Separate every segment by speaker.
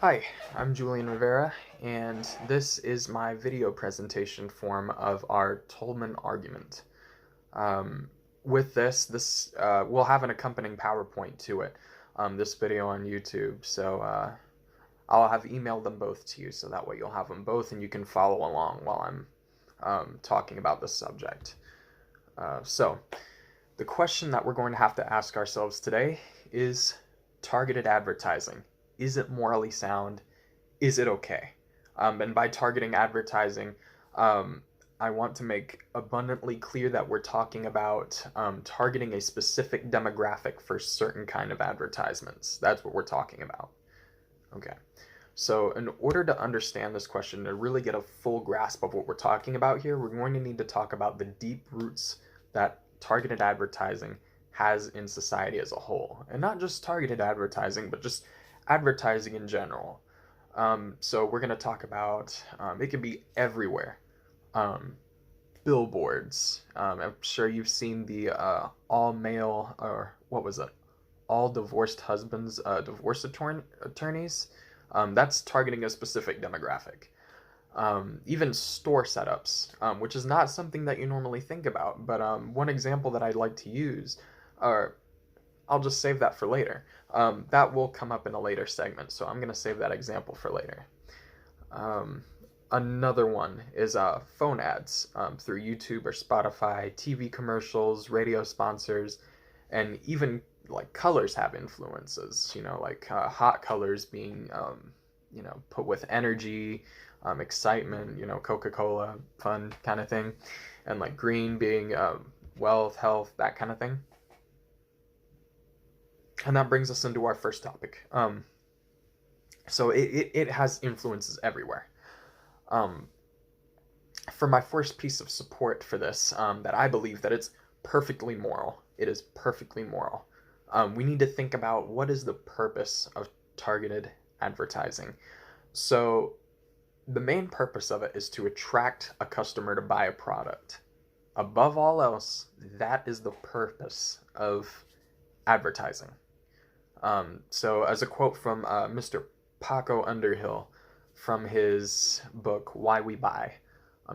Speaker 1: Hi, I'm Julian Rivera, and this is my video presentation form of our Tolman argument. Um, with this will have an accompanying PowerPoint to it, this video on YouTube, so I'll have emailed them both to you, so that way you'll have them both and you can follow along while I'm talking about this subject. So, the question that we're going to have to ask ourselves today is targeted advertising. Is it morally sound? Is it okay? And by targeting advertising, um, I want to make abundantly clear that we're talking about targeting a specific demographic for certain kind of advertisements. That's what we're talking about. Okay. So in order to understand this question, to really get a full grasp of what we're talking about here, we're going to need to talk about the deep roots that targeted advertising has in society as a whole. And not just targeted advertising, but just advertising in general. So we're going to talk about, it can be everywhere. Um, Billboards. I'm sure you've seen the all male, or what was it? All divorced husbands, divorce attorneys. That's targeting a specific demographic. Even store setups, which is not something that you normally think about. But one example that I'd like to use, or I'll just save that for later. That will come up in a later segment, so I'm going to save that example for later. Um, Another one is phone ads through YouTube or Spotify, TV commercials, radio sponsors, and even like colors have influences. Like hot colors being put with energy, excitement. Coca-Cola, fun kind of thing, and like green being wealth, health, that kind of thing. And that brings us into our first topic. So it has influences everywhere. Um, for my first piece of support for this, that I believe that it's perfectly moral. It is perfectly moral. We need to think about what is the purpose of targeted advertising. So the main purpose of it is to attract a customer to buy a product. Above all else, that is the purpose of advertising. So, as a quote from Mr. Paco Underhill from his book Why We Buy,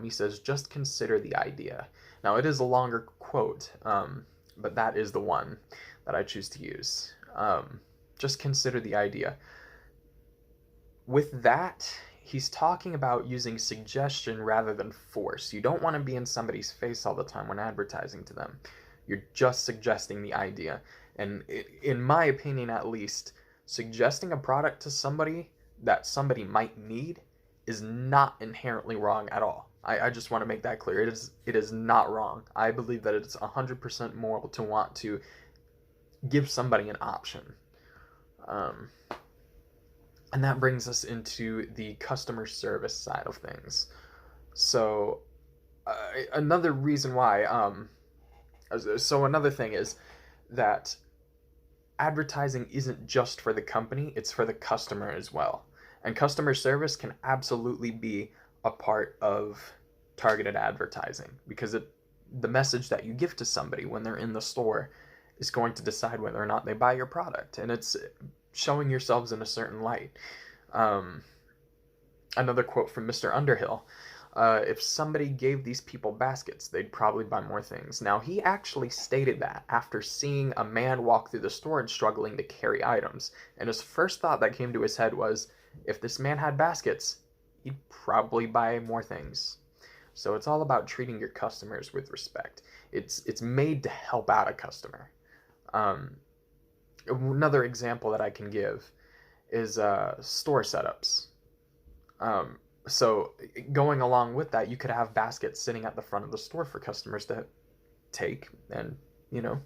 Speaker 1: he says, "Just consider the idea." Now, it is a longer quote, but that is the one that I choose to use. Just consider the idea. With that, he's talking about using suggestion rather than force. You don't want to be in somebody's face all the time when advertising to them. You're just suggesting the idea. And in my opinion, at least, suggesting a product to somebody that somebody might need is not inherently wrong at all. I just want to make that clear. It is not wrong. I believe that it's 100% moral to want to give somebody an option. Um, and that brings us into the customer service side of things. So, another reason why, another thing is that advertising isn't just for the company, it's for the customer as well. And customer service can absolutely be a part of targeted advertising because the message that you give to somebody when they're in the store is going to decide whether or not they buy your product. And it's showing yourselves in a certain light. Um, Another quote from Mr. Underhill. If somebody gave these people baskets, they'd probably buy more things. Now, he actually stated that after seeing a man walk through the store and struggling to carry items. And his first thought that came to his head was, if this man had baskets, he'd probably buy more things. So it's all about treating your customers with respect. It's made to help out a customer. Um, Another example that I can give is store setups. So going along with that, you could have baskets sitting at the front of the store for customers to take, and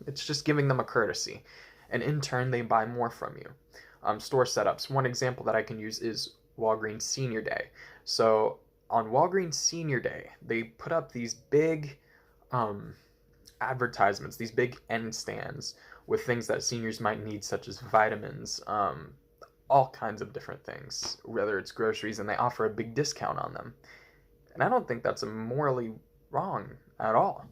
Speaker 1: it's just giving them a courtesy, and in turn they buy more from you. Store setups. One example that I can use is Walgreens Senior Day. So on Walgreens Senior Day, they put up these big um, advertisements, these big end stands with things that seniors might need, such as vitamins, all kinds of different things, whether it's groceries, and they offer a big discount on them. And I don't think that's morally wrong at all.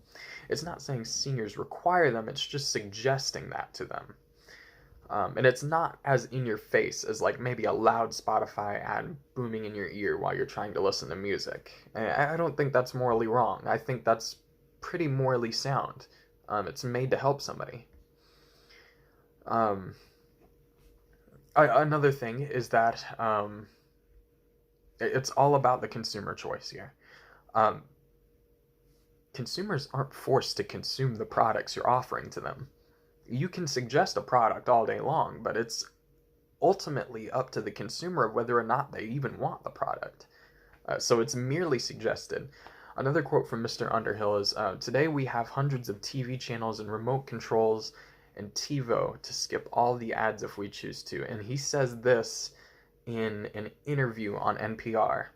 Speaker 1: It's not saying seniors require them, it's just suggesting that to them. And it's not as in your face as like maybe a loud Spotify ad booming in your ear while you're trying to listen to music. I don't think that's morally wrong. I think that's pretty morally sound. It's made to help somebody. Another thing is that it's all about the consumer choice here. Um, Consumers aren't forced to consume the products you're offering to them. You can suggest a product all day long, but it's ultimately up to the consumer of whether or not they even want the product. So it's merely suggested. Another quote from Mr. Underhill is, "Today we have hundreds of TV channels and remote controls and TiVo to skip all the ads if we choose to." And he says this in an interview on NPR.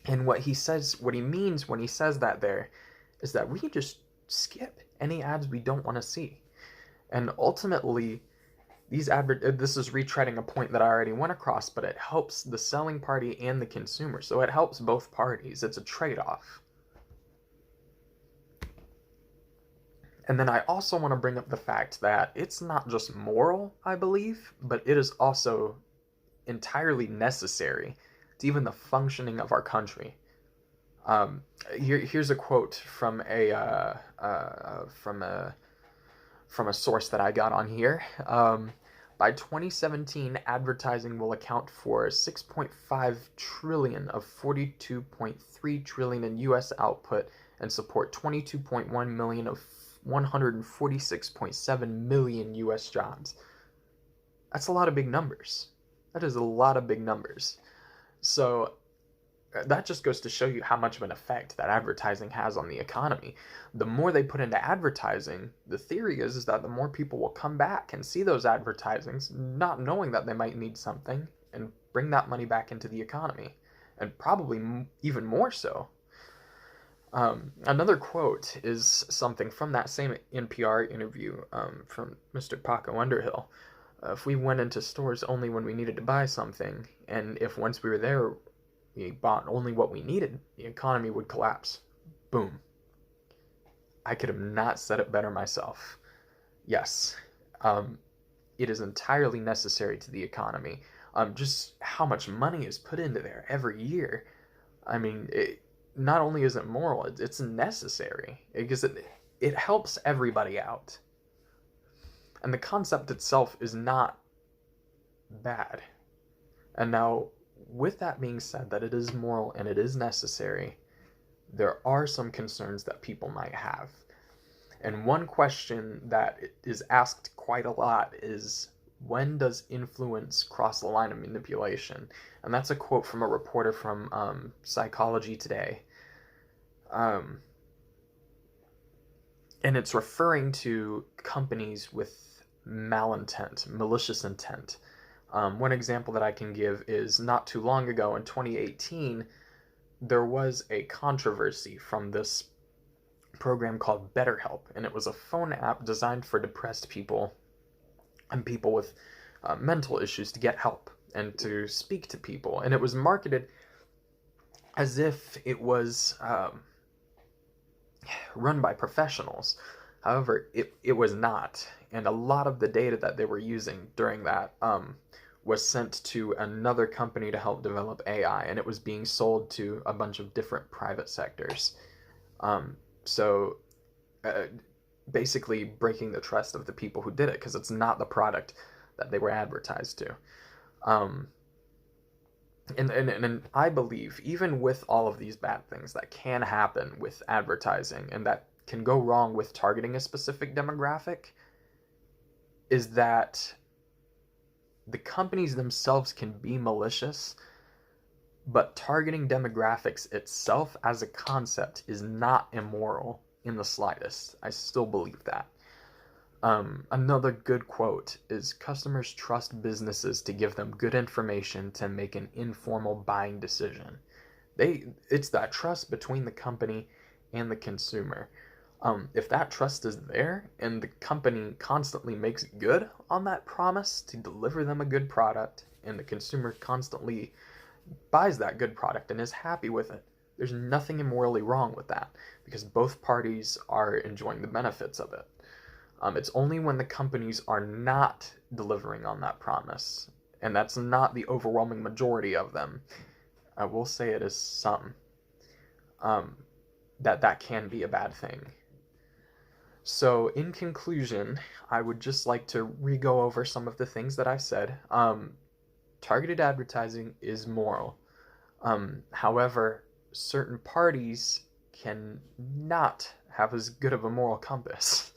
Speaker 1: And what he means when he says that there is that we can just skip any ads we don't want to see. And ultimately, this is retreading a point that I already went across, but it helps the selling party and the consumer. So it helps both parties. It's a trade-off. And then I also want to bring up the fact that it's not just moral, I believe, but it is also entirely necessary to even the functioning of our country. Here's a quote from a source that I got on here. By 2017, advertising will account for 6.5 trillion of 42.3 trillion in U.S. output and support 22.1 million of 146.7 million U.S. jobs. That's a lot of big numbers. That is a lot of big numbers. So that just goes to show you how much of an effect that advertising has on the economy. The more they put into advertising, the theory is that the more people will come back and see those advertisings, not knowing that they might need something, and bring that money back into the economy, and probably even more so. Another quote is something from that same NPR interview from Mr. Paco Underhill. If we went into stores only when we needed to buy something, and if once we were there, we bought only what we needed, the economy would collapse. Boom. I could have not said it better myself. Yes, it is entirely necessary to the economy. Just how much money is put into there every year. I mean, not only is it moral, it's necessary because it helps everybody out. And the concept itself is not bad. And now, with that being said, that it is moral and it is necessary, there are some concerns that people might have. And one question that is asked quite a lot is, when does influence cross the line of manipulation? And that's a quote from a reporter from Psychology Today. And it's referring to companies with malintent, malicious intent. One example that I can give is not too long ago in 2018, there was a controversy from this program called BetterHelp, and it was a phone app designed for depressed people and people with mental issues to get help and to speak to people. And it was marketed as if it was run by professionals. However, it was not. And a lot of the data that they were using during that was sent to another company to help develop AI, and it was being sold to a bunch of different private sectors. So basically breaking the trust of the people who did it, because it's not the product that they were advertised to. And I believe, even with all of these bad things that can happen with advertising and that can go wrong with targeting a specific demographic, is that the companies themselves can be malicious, but targeting demographics itself as a concept is not immoral in the slightest. I still believe that. Another good quote is, "Customers trust businesses to give them good information to make an informal buying decision." It's that trust between the company and the consumer. If that trust is there and the company constantly makes good on that promise to deliver them a good product, and the consumer constantly buys that good product and is happy with it, there's nothing immorally wrong with that, because both parties are enjoying the benefits of it. It's only when the companies are not delivering on that promise, and that's not the overwhelming majority of them. I will say it is some, that can be a bad thing. So, in conclusion, I would just like to re-go over some of the things that I said. Targeted advertising is moral. However, certain parties can not have as good of a moral compass.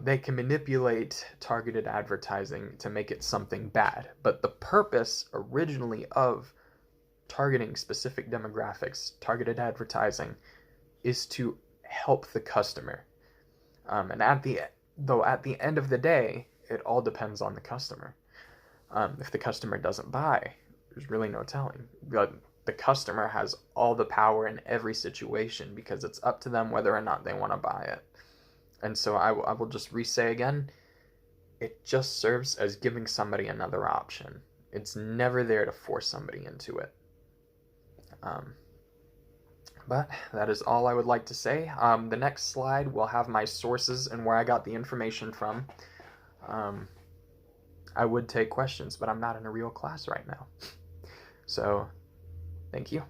Speaker 1: They can manipulate targeted advertising to make it something bad, but the purpose originally of targeting specific demographics, targeted advertising, is to help the customer. And at the end of the day, it all depends on the customer. If the customer doesn't buy, there's really no telling. The customer has all the power in every situation because it's up to them whether or not they want to buy it. And so I will just re-say again, it just serves as giving somebody another option. It's never there to force somebody into it. But that is all I would like to say. The next slide will have my sources and where I got the information from. I would take questions, but I'm not in a real class right now. So, thank you.